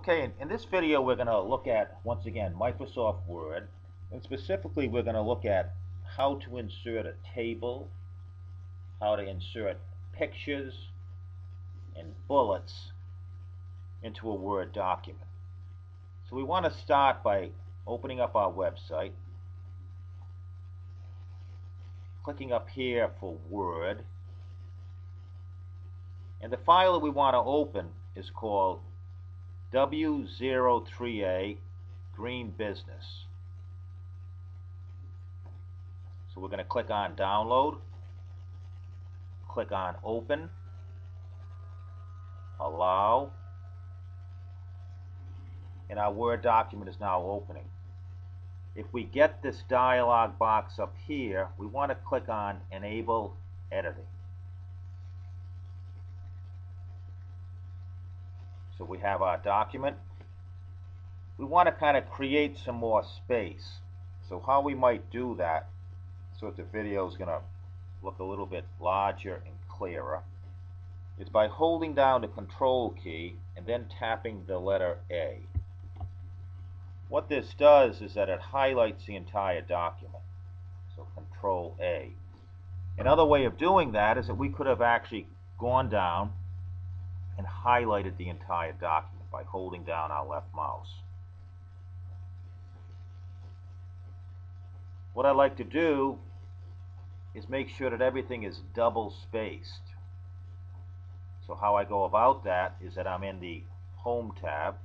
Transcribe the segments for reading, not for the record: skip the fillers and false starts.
Okay, in this video we're going to look at, once again, Microsoft Word, and specifically we're going to look at how to insert a table, how to insert pictures and bullets into a Word document. So we want to start by opening up our website, clicking up here for Word, and the file that we want to open is called W03A Green Business. So we're going to click on Download, click on Open, Allow, and our Word document is now opening. If we get this dialog box up here, we want to click on Enable Editing. So we have our document. We want to kind of create some more space. So how we might do that, so that the video is going to look a little bit larger and clearer, is by holding down the Control key and then tapping the letter A. What this does is that it highlights the entire document. So Control A. Another way of doing that is that we could have actually gone down and highlighted the entire document by holding down our left mouse. What I like to do is make sure that everything is double spaced. So how I go about that is that I'm in the Home tab,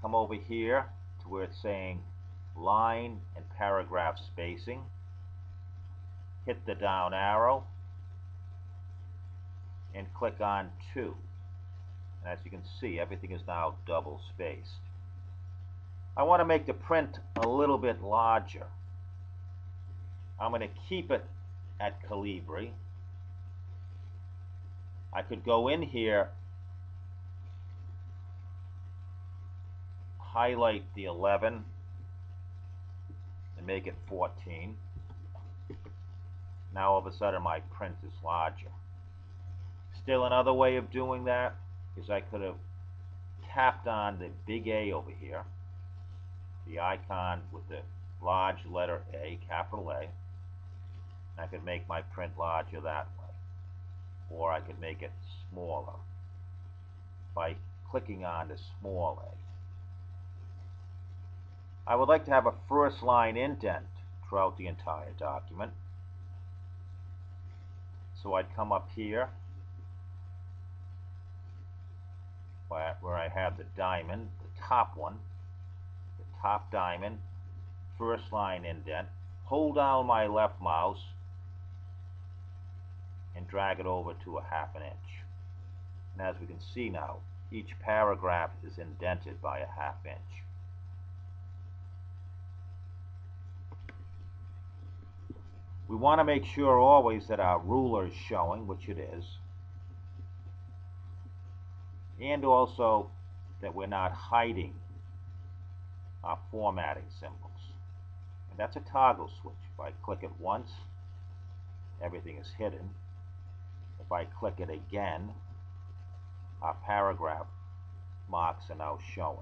come over here to where it's saying line and paragraph spacing, hit the down arrow, and click on 2. And as you can see, everything is now double spaced. I want to make the print a little bit larger. I'm going to keep it at Calibri. I could go in here, highlight the 11, and make it 14. Now all of a sudden my print is larger. Still, another way of doing that is I could have tapped on the big A over here, the icon with the large letter A, capital A, and I could make my print larger that way. Or I could make it smaller by clicking on the small A. I would like to have a first line indent throughout the entire document. So I'd come up here where I have the diamond, the top one, the top diamond, first line indent, hold down my left mouse and drag it over to a ½ inch. And as we can see now, each paragraph is indented by a ½ inch. We want to make sure always that our ruler is showing, which it is, and also that we're not hiding our formatting symbols. And that's a toggle switch. If I click it once, everything is hidden. If I click it again, our paragraph marks are now showing.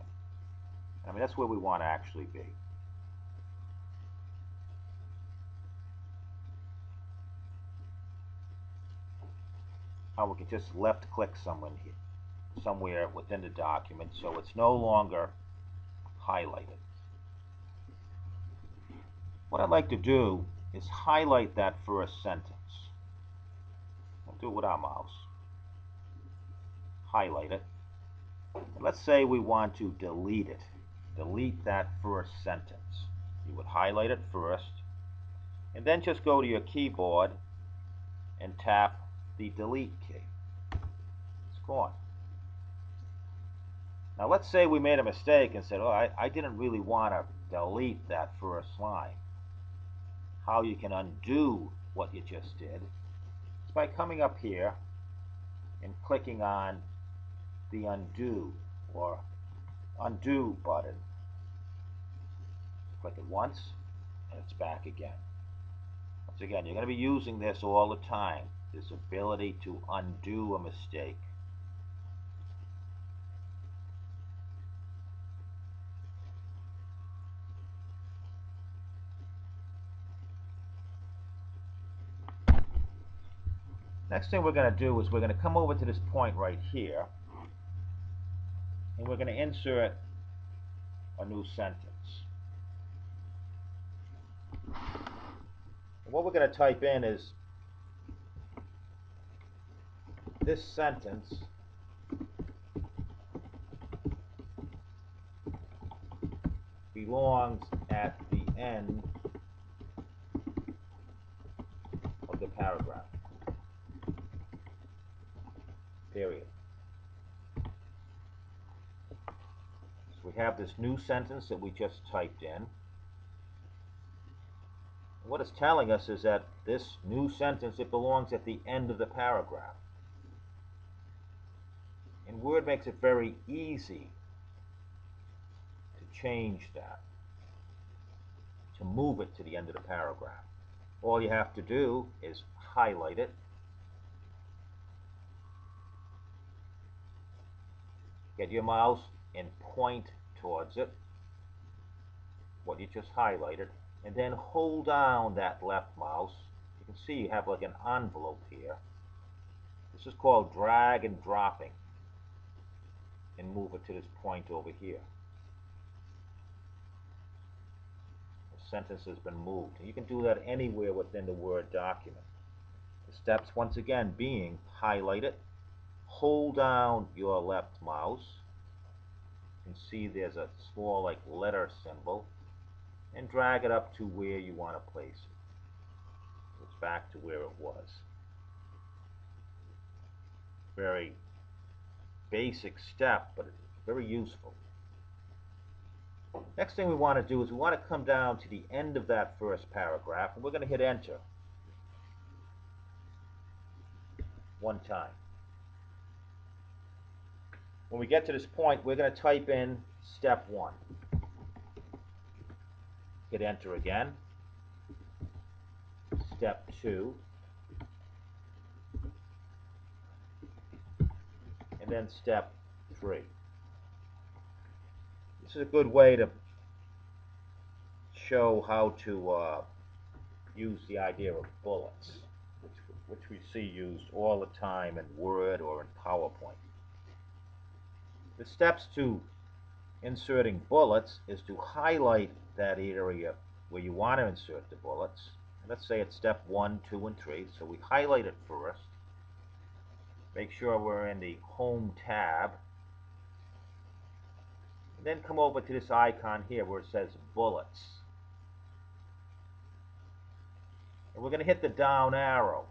I mean, that's where we want to actually be. Now we can just left click somewhere within the document so it's no longer highlighted. What I'd like to do is highlight that first sentence. I'll do it with our mouse. Highlight it. And let's say we want to delete it. Delete that first sentence. You would highlight it first, and then just go to your keyboard and tap the delete key. It's gone. Now let's say we made a mistake and said, oh, I didn't really want to delete that first line. How you can undo what you just did is by coming up here and clicking on the undo or undo button. Click it once and it's back again. Once again, you're going to be using this all the time, this ability to undo a mistake. Next thing we're going to do is we're going to come over to this point right here, and we're going to insert a new sentence. And what we're going to type in is, this sentence belongs at the end of the paragraph. Period. So we have this new sentence that we just typed in. And what it's telling us is that this new sentence, it belongs at the end of the paragraph. And Word makes it very easy to change that, to move it to the end of the paragraph. All you have to do is highlight it, get your mouse and point towards it, what you just highlighted, and then hold down that left mouse. You can see you have like an envelope here. This is called drag and dropping, and move it to this point over here. The sentence has been moved. And you can do that anywhere within the Word document. The steps, once again, being highlight it, hold down your left mouse. You can see there's a small like letter symbol, and drag it up to where you want to place it. So it's back to where it was. Very basic step, but it's very useful. Next thing we want to do is we want to come down to the end of that first paragraph, and we're going to hit enter one time. When we get to this point, we're going to type in step 1. Hit enter again. Step 2. And then step 3. This is a good way to show how to use the idea of bullets, which we see used all the time in Word or in PowerPoint. The steps to inserting bullets is to highlight that area where you want to insert the bullets. And let's say it's step 1, 2, and 3. So we highlight it first. Make sure we're in the Home tab. And then come over to this icon here where it says Bullets. And we're going to hit the down arrow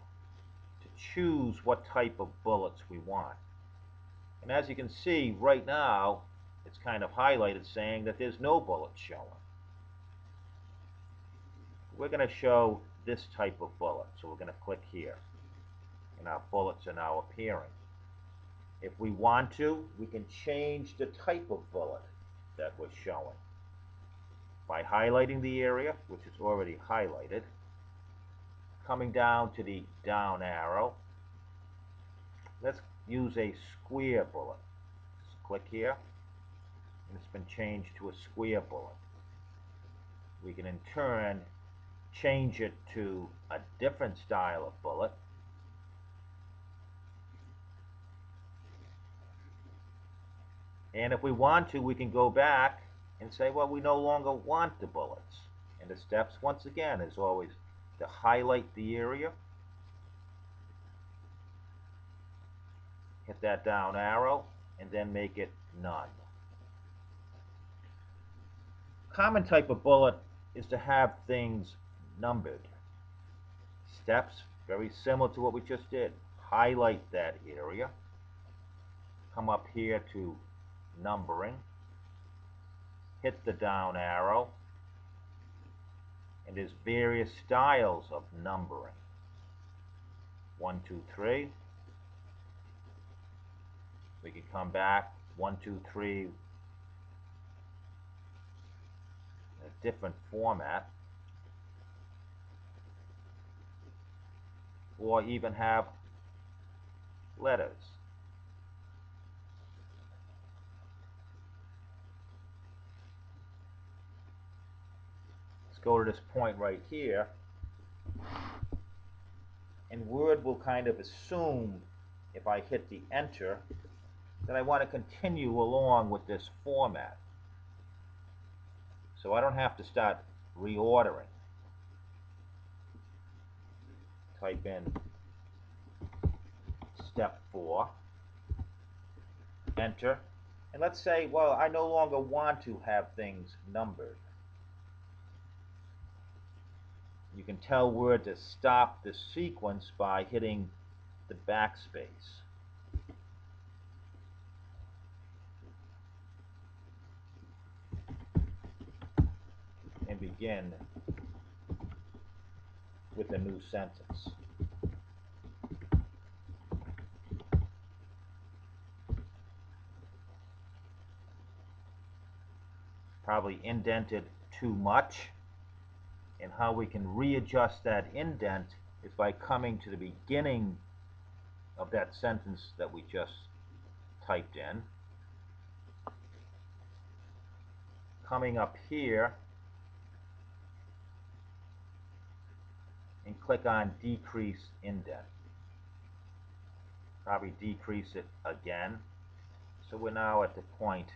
to choose what type of bullets we want. And as you can see, right now, it's kind of highlighted saying that there's no bullets showing. We're going to show this type of bullet, so we're going to click here. And our bullets are now appearing. If we want to, we can change the type of bullet that we're showing by highlighting the area, which is already highlighted, coming down to the down arrow. Let's use a square bullet. Just click here, and it's been changed to a square bullet. We can in turn change it to a different style of bullet. And if we want to, we can go back and say, well, we no longer want the bullets. And the steps, once again, is always to highlight the area, hit that down arrow, and then make it none. Common type of bullet is to have things numbered. Steps, very similar to what we just did. Highlight that area, come up here to numbering, hit the down arrow, and there's various styles of numbering. 1, 2, 3. We can come back 1, 2, 3 in a different format, or even have letters. Let's go to this point right here, and Word will kind of assume, if I hit the enter, that I want to continue along with this format. So I don't have to start reordering. Type in step 4, enter, and let's say, well, I no longer want to have things numbered. You can tell Word to stop the sequence by hitting the backspace. And begin with a new sentence. Probably indented too much, and how we can readjust that indent is by coming to the beginning of that sentence that we just typed in, coming up here and click on decrease indent. Probably decrease it again. So we're now at the point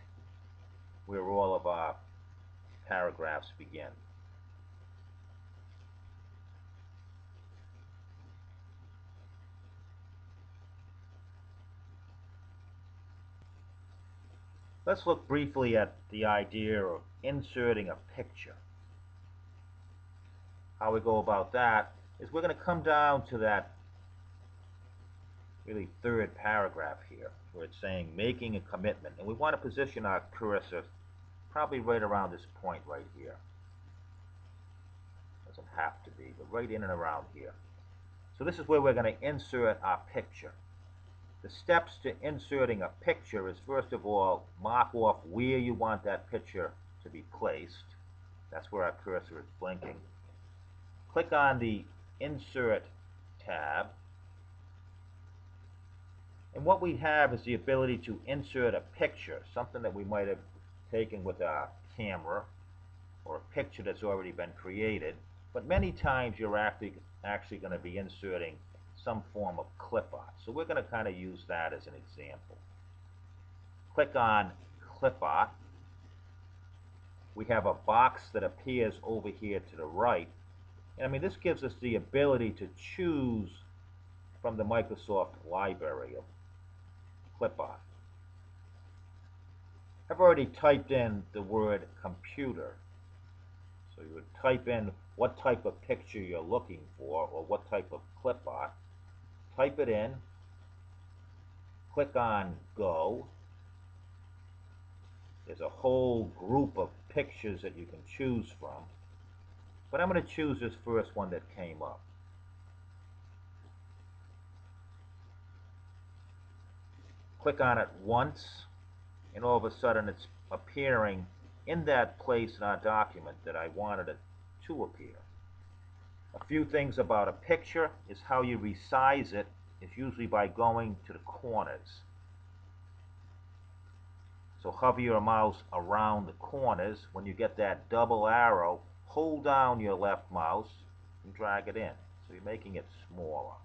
where all of our paragraphs begin. Let's look briefly at the idea of inserting a picture. How we go about that is we're going to come down to that really third paragraph here where it's saying making a commitment, and we want to position our cursor probably right around this point right here. Doesn't have to be, but right in and around here. So this is where we're going to insert our picture. The steps to inserting a picture is, first of all, mark off where you want that picture to be placed. That's where our cursor is blinking. Click on the Insert tab. And what we have is the ability to insert a picture, something that we might have taken with our camera, or a picture that's already been created. But many times you're actually going to be inserting some form of clip art. So we're going to kind of use that as an example. Click on clip art. We have a box that appears over here to the right. And I mean, this gives us the ability to choose from the Microsoft library of clip art. I've already typed in the word computer. So you would type in what type of picture you're looking for, or what type of clip art. Type it in, click on Go. There's a whole group of pictures that you can choose from, but I'm going to choose this first one that came up. Click on it once, and all of a sudden it's appearing in that place in our document that I wanted it to appear. A few things about a picture is how you resize it is usually by going to the corners. So hover your mouse around the corners. When you get that double arrow, hold down your left mouse and drag it in. So you're making it smaller.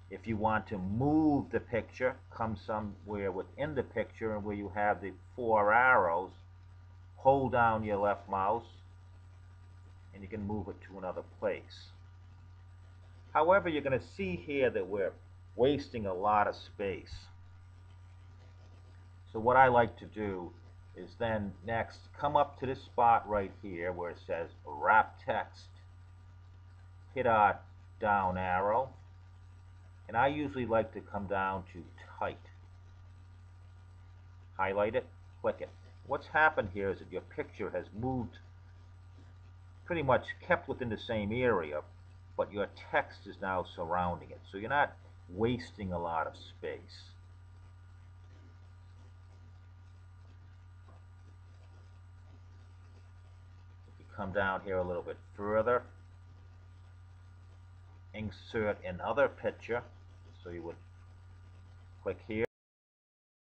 If you want to move the picture, come somewhere within the picture and where you have the 4 arrows, hold down your left mouse and you can move it to another place. However, you're going to see here that we're wasting a lot of space. So what I like to do is then next come up to this spot right here where it says wrap text, hit our down arrow, and I usually like to come down to tight. Highlight it, click it. What's happened here is that your picture has moved, pretty much kept within the same area, but your text is now surrounding it. So you're not wasting a lot of space. If you come down here a little bit further, insert another picture. So you would click here.